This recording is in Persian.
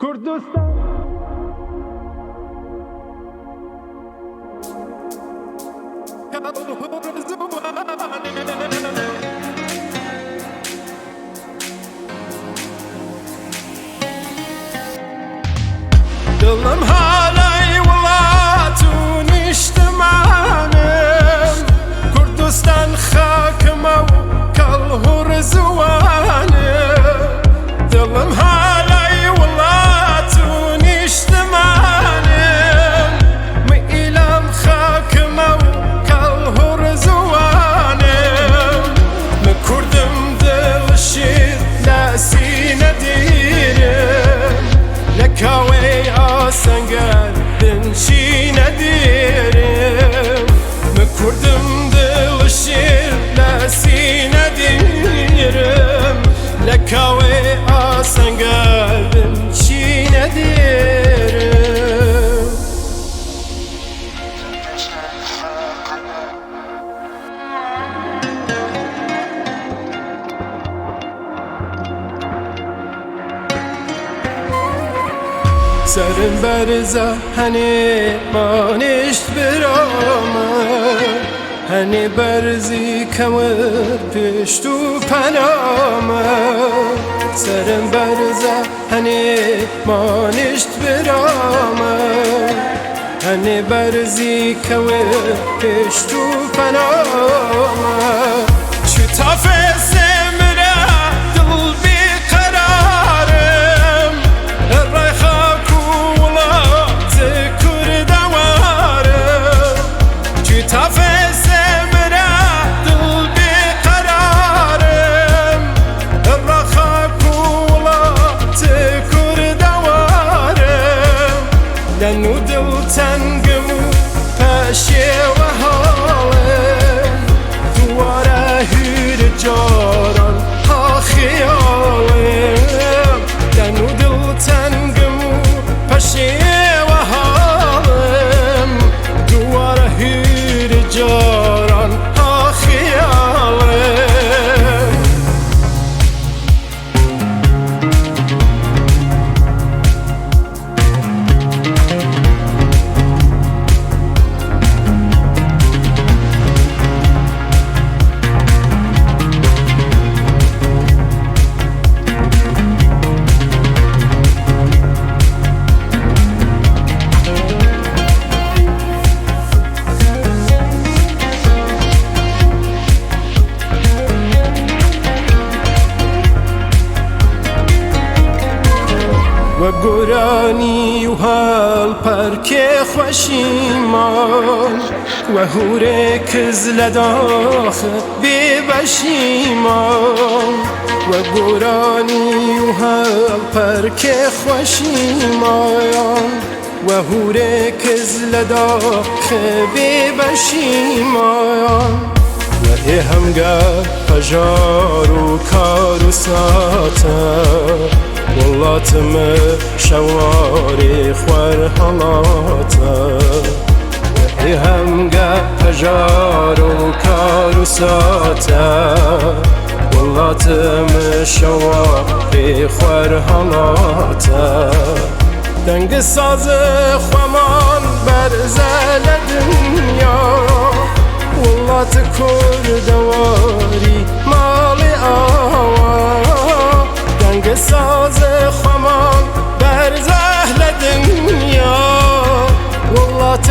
کردستان دلم حالی ولاتون اجتماعیم کردستان خاکم و کلهور زوانیم دلم حالی ولاتون اجتماعیم میلم خاکم و کلهور زوانیم مکردم دل شیر لاسی ندیریم لکاوی سنگر دنشی ندیرم مکردم دل شیر لاسی ندیرم لکاوی سنگر دنشی ندیرم سرم برزه هنی مانشت برامه هنی برزی کمر پشتو پنامه سرم برزه هنی مانشت برامه هنی برزی کمر پشتو پنامه چطاف سمره دل بیقرارم لأنو دل تنقمو پشه و حالم دواره هیر جاران ها خیالم لأنو دل تنقمو پشه و حالم دواره هیر جاران ها خیالم و گرانی و حال پرک خوشیمان و هوره کز لداخ ببشیمان و گرانی و حال پرک خوشیمان و هوره کز لداخ ببشیمان و همگه پجار و کار و ساته واللاتم شواري خوار حلاتا همگه پجار و کاروساتا واللاتم شواري خوار حلاتا دنگ ساز خوامان برزه لدنیا واللات کردواری مالی آوا دنگ ساز خوامان برزه لدنیا واللات